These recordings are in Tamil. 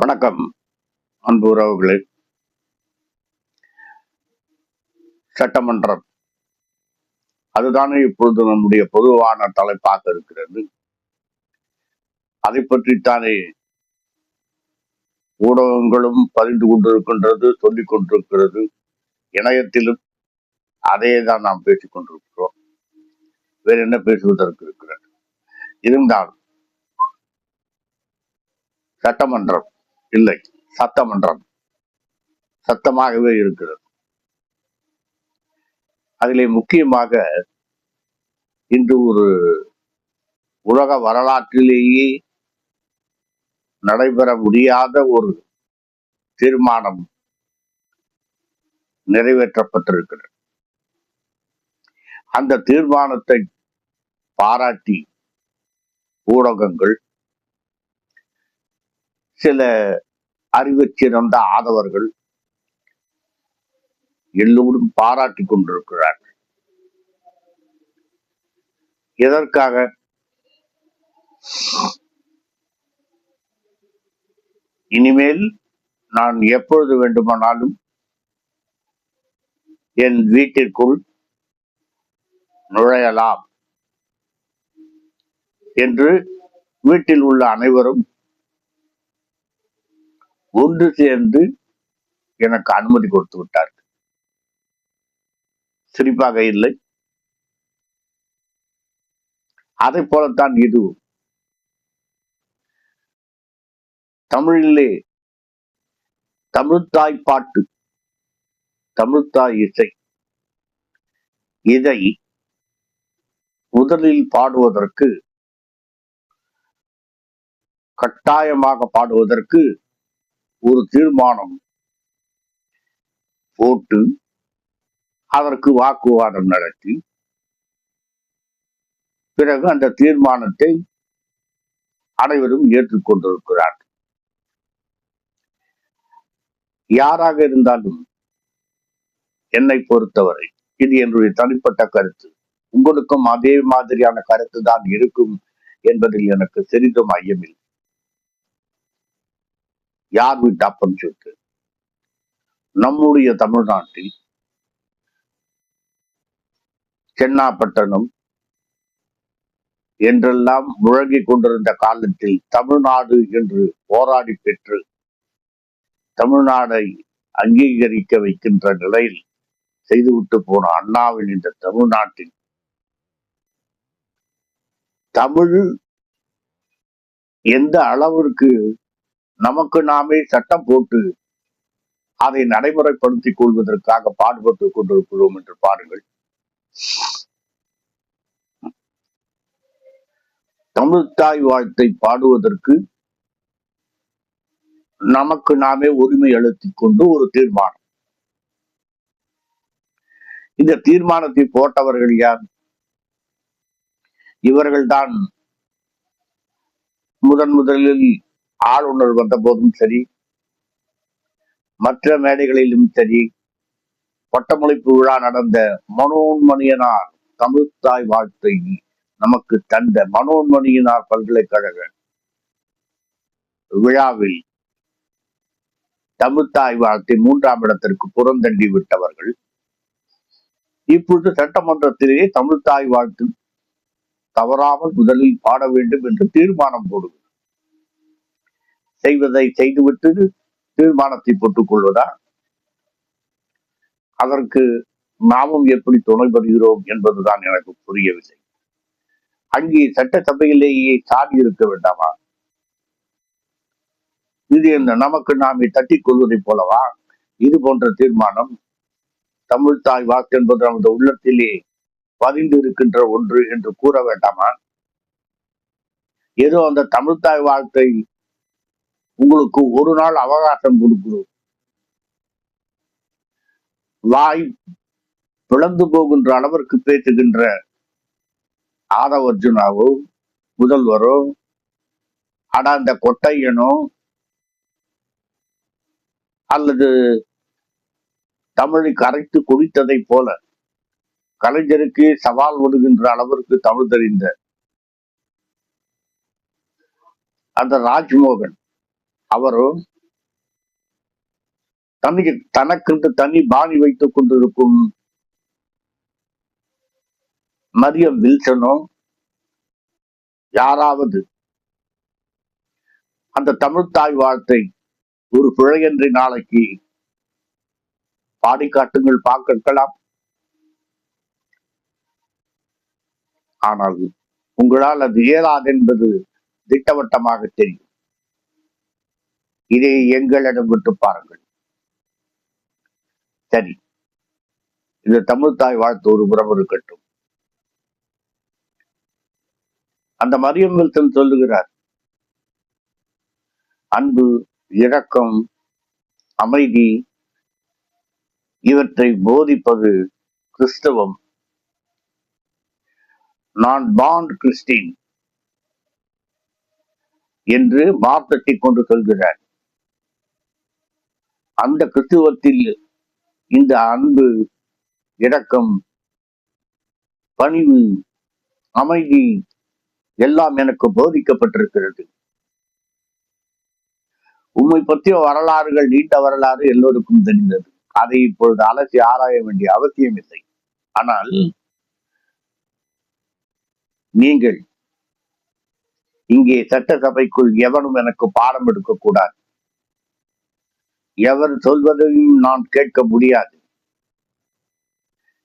வணக்கம் அன்பு உறவுகளே. சட்டமன்றம் அதுதானே இப்பொழுது நம்முடைய பொதுவான தலைப்பாக இருக்கிறது. அதை பற்றித்தானே ஊடகங்களும் பதிந்து கொண்டிருக்கின்றது, சொல்லிக் கொண்டிருக்கிறது. இணையத்திலும் அதே தான் நாம் பேசிக் கொண்டிருக்கிறோம். வேறு என்ன பேசுவதற்கு இருக்கிறது? இருந்தால் சட்டமன்றம் இல்லை, சட்டமன்றம் சத்தமாகவே இருக்கிறது. அதிலே முக்கியமாக இன்று ஒரு உலக வரலாற்றிலேயே நடைபெற முடியாத ஒரு தீர்மானம் நிறைவேற்றப்பட்டிருக்கிறது. அந்த தீர்மானத்தை பாராட்டி ஊடகங்கள், சில அறிவுச்சிறந்த ஆதவர்கள் எல்லோரும் பாராட்டி கொண்டிருக்கிறார்கள். எதற்காக? இனிமேல் நான் எப்பொழுது வேண்டுமானாலும் என் வீட்டிற்குள் நுழையலாம் என்று வீட்டில் உள்ள அனைவரும் ஒன்று சேர்ந்து எனக்கு அனுமதி கொடுத்து விட்டார்கள். சிரிப்பாக இல்லை? அதை போலத்தான் இது. தமிழிலே தமிழ்த்தாய் பாட்டு, தமிழ்த்தாய் இசை, இதை முதலில் பாடுவதற்கு, கட்டாயமாக பாடுவதற்கு ஒரு தீர்மானம் போட்டு அதற்கு வாக்குவாதம் நடத்தி பிறகு அந்த தீர்மானத்தை அனைவரும் ஏற்றுக்கொண்டிருக்கிறார்கள். யாராக இருந்தாலும் என்னை பொறுத்தவரை இது என்னுடைய தனிப்பட்ட கருத்து. உங்களுக்கும் அதே மாதிரியான கருத்து தான் இருக்கும் என்பதில் எனக்கு சிறிதும் ஐயமில்லை. யார் வீட்டு அப்பம் சொத்து? நம்முடைய தமிழ்நாட்டில் சென்னாப்பட்டணம் என்றெல்லாம் முழங்கிக் கொண்டிருந்த காலத்தில் தமிழ்நாடு என்று போராடி பெற்று தமிழ்நாடை அங்கீகரிக்க வைக்கின்ற நிலையில் செய்துவிட்டு போன அண்ணாவின் இந்த தமிழ்நாட்டில் தமிழ் எந்த அளவிற்கு நமக்கு நாமே சட்டம் போட்டு அதை நடைமுறைப்படுத்திக் கொள்வதற்காக பாடுபட்டுக் கொண்டிருக்கிறோம் என்று பாருங்கள். தமிழ்த்தாய் வாழ்த்தை பாடுவதற்கு நமக்கு நாமே உரிமை அளித்துக் கொண்டு ஒரு தீர்மானம். இந்த தீர்மானத்தை போட்டவர்கள் யார்? இவர்கள்தான் முதலில் ஆளுநர் வந்த போதும் சரி, மற்ற மேடைகளிலும் சரி, பட்டமளிப்பு விழா நடந்த மனோன்மணியனார் தமிழ்த்தாய் வாழ்த்தை நமக்கு தந்த மனோன்மணியனார் பல்கலைக்கழக விழாவில் தமிழ்த்தாய் வாழ்த்தை 3ஆம் இடத்திற்கு புறந்தண்டி விட்டவர்கள் இப்பொழுது சட்டமன்றத்திலேயே தமிழ்த்தாய் வாழ்த்து தவறாமல் முதலில் பாட வேண்டும் என்று தீர்மானம் போடுவது. செய்வதை செய்துவிட்டு தீர்மானத்தை போட்டுக் கொள்வதா? அதற்கு நாமும் எப்படி துணை பெறுகிறோம் என்பதுதான் எனக்கு புரியவில்லை. அங்கே சட்டசபையிலேயே சாதி இருக்க வேண்டாமா? இது என்ன, நமக்கு நாமே தட்டிக் கொள்வதை போலவா இது போன்ற தீர்மானம்? தமிழ்த்தாய் வாக்கு என்பது நமது உள்ளத்திலே பதிந்து இருக்கின்ற ஒன்று என்று கூற வேண்டாமா? ஏதோ அந்த தமிழ்த்தாய் வாழ்த்தை உங்களுக்கு ஒரு நாள் அவகாசம் கொடுக்கிறோம். வாய் பிளந்து போகின்ற அளவிற்கு பேசுகின்ற ஆதவர்ஜுனாவோ, முதல்வரோ, அந்த கொட்டையனோ, அல்லது தமிழை கரைத்து குடித்ததை போல கலைஞருக்கு சவால் விடுகின்ற அளவிற்கு தமிழ் தெரிந்த அந்த ராஜ்மோகன் அவரும் தனக்கென்று தனி பாணி வைத்துக் கொண்டிருக்கும் மரியம் வில்சனோ யாராவது அந்த தமிழ் தாய் வாழ்த்தை ஒரு பிழையன்றி நாளைக்கு பாடி காட்டுங்கள் பார்க்கலாம். ஆனால் உங்களால் அது இயலாது என்பது திட்டவட்டமாக தெரியும். இதை எங்களிடம் விட்டு பாருங்கள். சரி, இந்த தமிழ் தாய் வாழ்த்து ஒரு புறம் இருக்கட்டும். அந்த மரியம் வில்சன் சொல்லுகிறார், அன்பு, இரக்கம், அமைதி இவற்றை போதிப்பது கிறிஸ்தவம். நான் பாண்ட் கிறிஸ்டின் என்று மார்த்தட்டி கொண்டு சொல்கிறார். அந்த கிறிஸ்துவத்தில் இந்த அன்பு, இரக்கம், பணிவு, அமைதி எல்லாம் எனக்கு போதிக்கப்பட்டிருக்கிறது. உண்மை பற்றிய வரலாறுகள், நீண்ட வரலாறு எல்லோருக்கும் தெரிந்தது. அதை இப்பொழுது அலசி ஆராய வேண்டிய அவசியம் இல்லை. ஆனால் நீங்கள் இங்கே சட்டசபைக்குள் எவனும் எனக்கு பாடம் எடுக்கக்கூடாது. எவர் சொல்வதையும் நான் கேட்க முடியாது.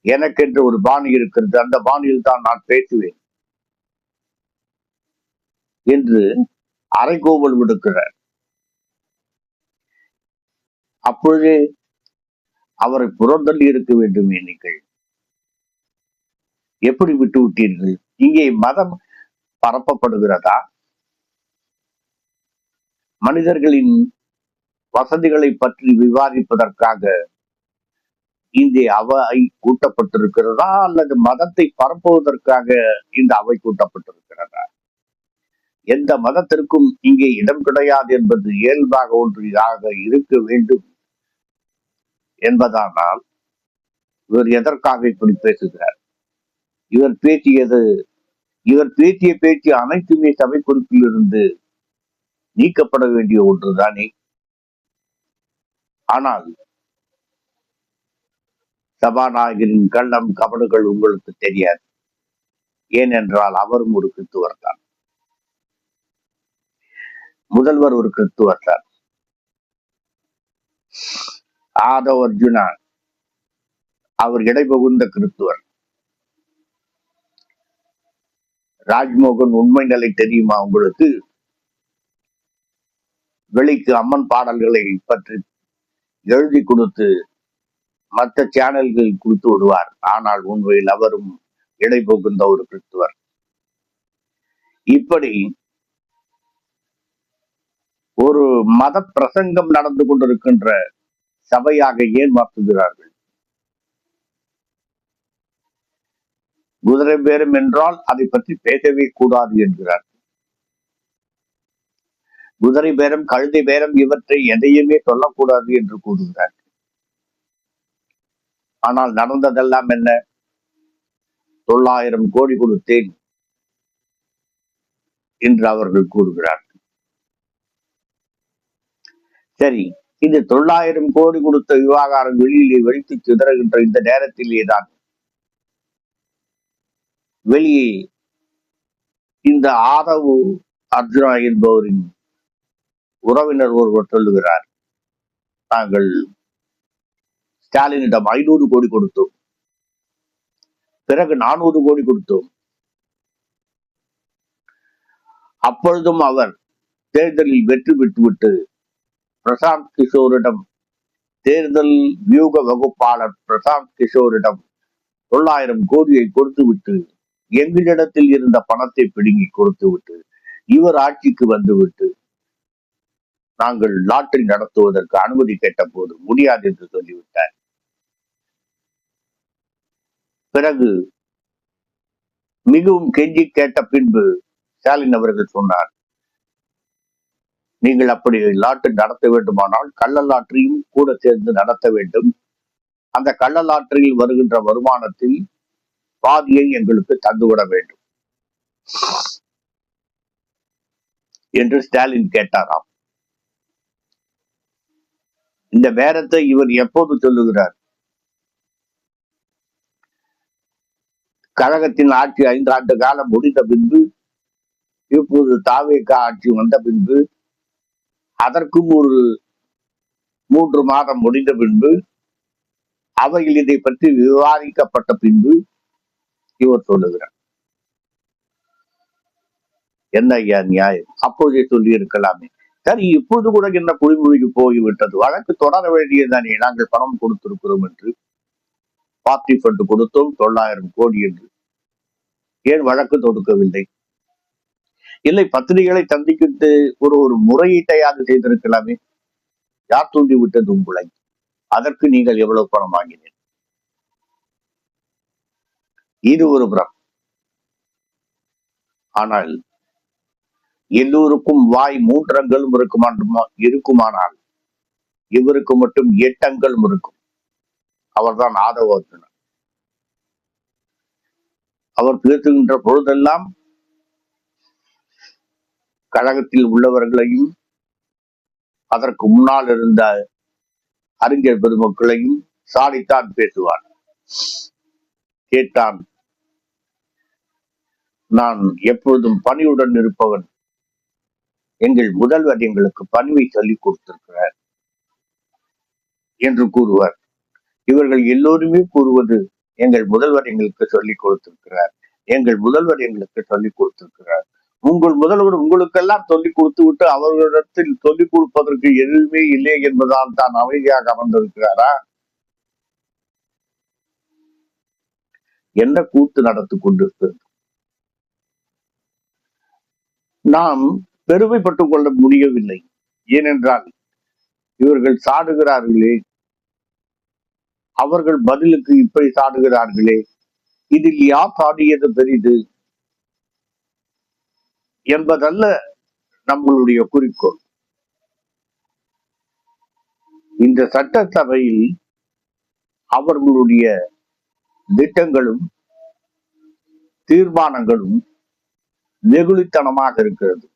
எனக்கென்று ஒரு பாணி இருக்கிறது, அந்த பாணியில் தான் நான் பேசுவேன் என்று அறைகூவல் விடுக்கிறார். அப்பொழுதே அவரை புறந்தள்ளி இருக்க வேண்டும். நீங்கள் எப்படி விட்டு விட்டீர்கள்? இங்கே மதம் பரப்பப்படுகிறதா? மனிதர்களின் வசதிகளை பற்றி விவாதிப்பதற்காக இந்த அவை கூட்டப்பட்டிருக்கிறதா, அல்லது மதத்தை பரப்புவதற்காக இந்த அவை கூட்டப்பட்டிருக்கிறதா? எந்த மதத்திற்கும் இங்கே இடம் கிடையாது என்பது இயல்பாக ஒன்றாக இருக்க வேண்டும் என்பதானால் இவர் எதற்காக இப்படி பேசுகிறார்? இவர் பேசிய பேச்சு அனைத்துமே சபை குறிப்பில் இருந்து நீக்கப்பட வேண்டிய ஒன்றுதானே. ஆனால் சபாநாயகரின் கள்ளம் கபடுகள் உங்களுக்கு தெரியாது. ஏனென்றால் அவரும் ஒரு கிறிஸ்துவர் தான். முதல்வர் ஒரு கிறிஸ்துவர் தான். ஆதவ் அர்ஜுனா அவர் இடைபகுந்த கிறிஸ்துவர். ராஜ்மோகன் உண்மை நிலை தெரியுமா உங்களுக்கு? வெளிக்கு அம்மன் பாடல்களை பற்றி எழுதி கொடுத்து மற்ற சேனல்கள் கொடுத்து விடுவார். ஆனால் உண்மையில் அவரும் இடைபோகின்ற ஒரு கிறிஸ்துவர். இப்படி ஒரு மத பிரசங்கம் நடந்து கொண்டிருக்கின்ற சபையாக ஏன் மாற்றுகிறார்கள்? குதிரை பேரம் என்றால் அதை பற்றி பேசவே கூடாது என்கிறார். குதிரை பேரம், கழுதை பேரம் இவற்றை எதையுமே சொல்லக்கூடாது என்று கூறுகிறார். ஆனால் நடந்ததெல்லாம் என்ன? 900 கோடி கொடுத்தேன் என்று அவர்கள் கூறுகிறார்கள். சரி, இந்த 900 கோடி கொடுத்த விவகாரம் வெளியிலே வெடித்து சிதறுகின்ற இந்த நேரத்திலேதான் வெளியே இந்த ஆதவ் அர்ஜுனா என்பவரின் உறவினர் ஒருவர் சொல்லுகிறார், நாங்கள் ஸ்டாலினிடம் 500 கோடி கொடுத்தோம், பிறகு 400 கோடி கொடுத்தோம். அப்பொழுதும் அவர் தேர்தலில் வெற்றி பெற்றுவிட்டு பிரசாந்த் கிஷோரிடம், தேர்தல் வியூக வகுப்பாளர் பிரசாந்த் கிஷோரிடம் 900 கோடியை கொடுத்து விட்டு, எங்களிடத்தில் இருந்த பணத்தை பிடுங்கி கொடுத்து விட்டு, இவர் ஆட்சிக்கு வந்துவிட்டு நாங்கள் லாட்டரி நடத்துவதற்கு அனுமதி கேட்ட போது முடியாது என்று சொல்லிவிட்டார். பிறகு மிகவும் கெஞ்சி கேட்ட பின்பு ஸ்டாலின் அவர்கள் சொன்னார், நீங்கள் அப்படி லாட்டரி நடத்த வேண்டுமானால் கள்ள லாட்டரியும் கூட சேர்ந்து நடத்த வேண்டும். அந்த கள்ள லாட்டரியில் வருகின்ற வருமானத்தில் பாதியை எங்களுக்கு தந்துவிட வேண்டும் என்று ஸ்டாலின் கேட்டாராம். இந்த இந்த பேரத்தை இவர் எப்போது சொல்லுகிறார்? கழகத்தின் ஆட்சி 5 ஆண்டு காலம் முடிந்த பின்பு, இப்போது தாவேகா ஆட்சி வந்த பின்பு, அதற்கும் ஒரு 3 மாதம் முடிந்த பின்பு, அவையில் இதை பற்றி விவாதிக்கப்பட்ட பின்பு இவர் சொல்லுகிறார். என்ன ஐயா நியாயம்? அப்போதே சொல்லி இருக்கலாமே. சரி, இப்போது கூட என்ன குடிமொழிக்கு போய்விட்டது? வழக்கு தொடர வேண்டியதானே? நாங்கள் பணம் கொடுத்திருக்கிறோம் என்று, பார்ட்டி ஃபண்ட் கொடுத்தோம் 900 கோடி என்று. ஏன் வழக்கு தொடுக்கவில்லை? இல்லை, பத்திரிகைகளை சந்திக்கிட்டு ஒரு முறையீட்டையாக செய்திருக்கலாமே. யார் தூண்டி விட்டது உங்களை? அதற்கு நீங்கள் எவ்வளவு பணம் வாங்கினீர்கள்? இது ஒரு புறம். ஆனால் எல்லோருக்கும் வாய் 3 அங்களும் இருக்குமானால் இவருக்கு மட்டும் 8 அங்களும் இருக்கும். அவர்தான் ஆதவ அர்ஜுனன். அவர் பேசுகின்ற பொழுதெல்லாம் கழகத்தில் உள்ளவர்களையும் அதற்கு முன்னால் இருந்த அறிஞர் பெருமக்களையும் சாடித்தான் பேசுவார். கேட்டான், நான் எப்பொழுதும் பணியுடன் இருப்பவன். எங்கள் முதல்வர் எங்களுக்கு பணிவை சொல்லிக் கொடுத்திருக்கிறார் என்று கூறுவார். இவர்கள் எல்லோருமே கூறுவது, எங்கள் முதல்வர் எங்களுக்கு சொல்லிக் கொடுத்திருக்கிறார், எங்கள் முதல்வர் எங்களுக்கு சொல்லிக் கொடுத்திருக்கிறார். உங்கள் முதல்வர் உங்களுக்கெல்லாம் சொல்லிக் கொடுத்து விட்டு அவர்களிடத்தில் சொல்லிக் கொடுப்பதற்கு எதுவுமே இல்லை என்பதால் தான் அமைதியாக அமர்ந்திருக்கிறாரா? என்ன கூத்து நடத்தி கொண்டிருக்கிறது? நாம் பெருமைப்பட்டுக் கொள்ள முடியவில்லை. ஏனென்றால் இவர்கள் சாடுகிறார்களே, அவர்கள் பதிலுக்கு இப்படி சாடுகிறார்களே, இதில் யார் சாடியது பெரிது என்பதல்ல நம்மளுடைய குறிக்கோள். இந்த சட்டசபையில் அவர்களுடைய திட்டங்களும் தீர்மானங்களும் வெகுளித்தனமாக இருக்கிறது.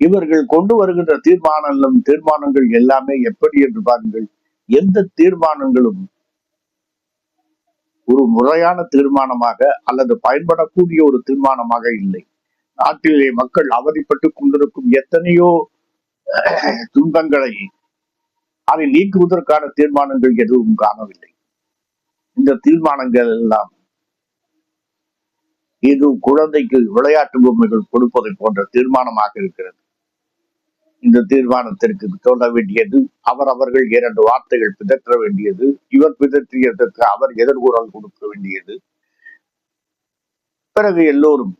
இவர்கள் கொண்டு வருகின்ற தீர்மானங்கள் எல்லாமே எப்படி என்று பாருங்கள். எந்த தீர்மானங்களும் ஒரு முறையான தீர்மானமாக அல்லது பயன்படக்கூடிய ஒரு தீர்மானமாக இல்லை. நாட்டிலே மக்கள் அவதிப்பட்டுக் கொண்டிருக்கும் எத்தனையோ துன்பங்களை அதை நீக்குவதற்கான தீர்மானங்கள் எதுவும் காணவில்லை. இந்த தீர்மானங்கள் எல்லாம் இது குழந்தைக்கு விளையாட்டு பொம்மைகள் கொடுப்பதை போன்ற தீர்மானமாக இருக்கிறது. இந்த தீர்மானத்திற்கு சொல்ல வேண்டியது, அவர்கள் 2 வார்த்தைகள் பிதற்ற வேண்டியது, இவர் பிதற்றியதற்கு அவர் எதிர்குரல் கொடுக்க வேண்டியது. பிறகு எல்லோரும்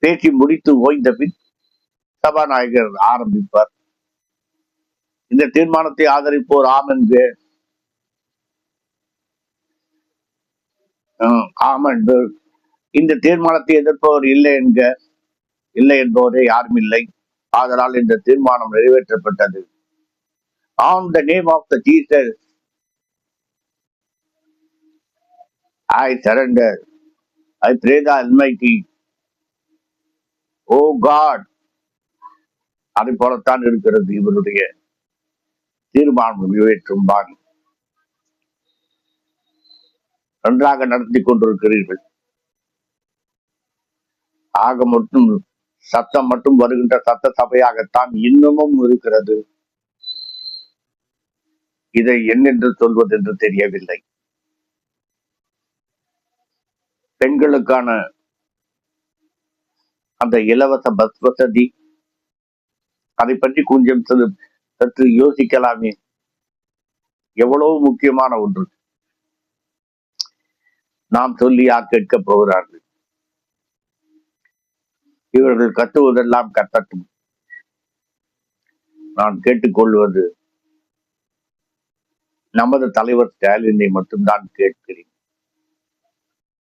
பேசி முடித்து ஓய்ந்த பின் சபாநாயகர் ஆரம்பிப்பார். இந்த தீர்மானத்தை ஆதரிப்போர் ஆம் என்க, இந்த தீர்மானத்தை எதிர்ப்பவர் இல்லை என்க, இல்லை என்பவரே யாரும் இல்லை. ஆதலால் இந்த தீர்மானம் நிறைவேற்றப்பட்டது. On the name of the Jesus I surrender. I pray the Almighty. Oh God. அதை போலத்தான் இருக்கிறது இவருடைய தீர்மானம் நிறைவேற்றும் பாணி. நன்றாக நடத்தி கொண்டிருக்கிறீர்கள். ஆக மட்டும் சத்தம் மட்டும் வருகின்ற சட்டசபையாகத்தான் இன்னமும் இருக்கிறது. இதை என்னென்று சொல்வது என்று தெரியவில்லை. பெண்களுக்கான அந்த இலவச பஸ் வசதி, அதை பற்றி கொஞ்சம் சற்று யோசிக்கலாமே. எவ்வளவு முக்கியமான ஒன்று. நாம் சொல்லி யார் கேட்க போகிறார்கள்? இவர்கள் கத்துவதெல்லாம் கத்தட்டும். நான் கேட்டுக்கொள்வது, நமது தலைவர் ஸ்டாலினை மட்டும்தான் கேட்கிறேன்.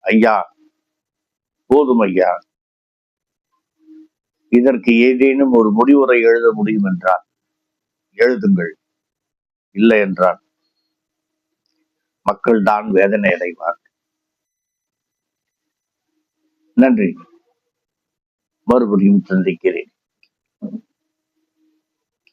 ஐயா, போதும் ஐயா. இதற்கு ஏதேனும் ஒரு முடிவுரை எழுத முடியும் என்றால் எழுதுங்கள். இல்லை என்றால் மக்கள் தான் வேதனை அடைவார். நன்றி. மறுபடியும் சந்திக்கிறேன்.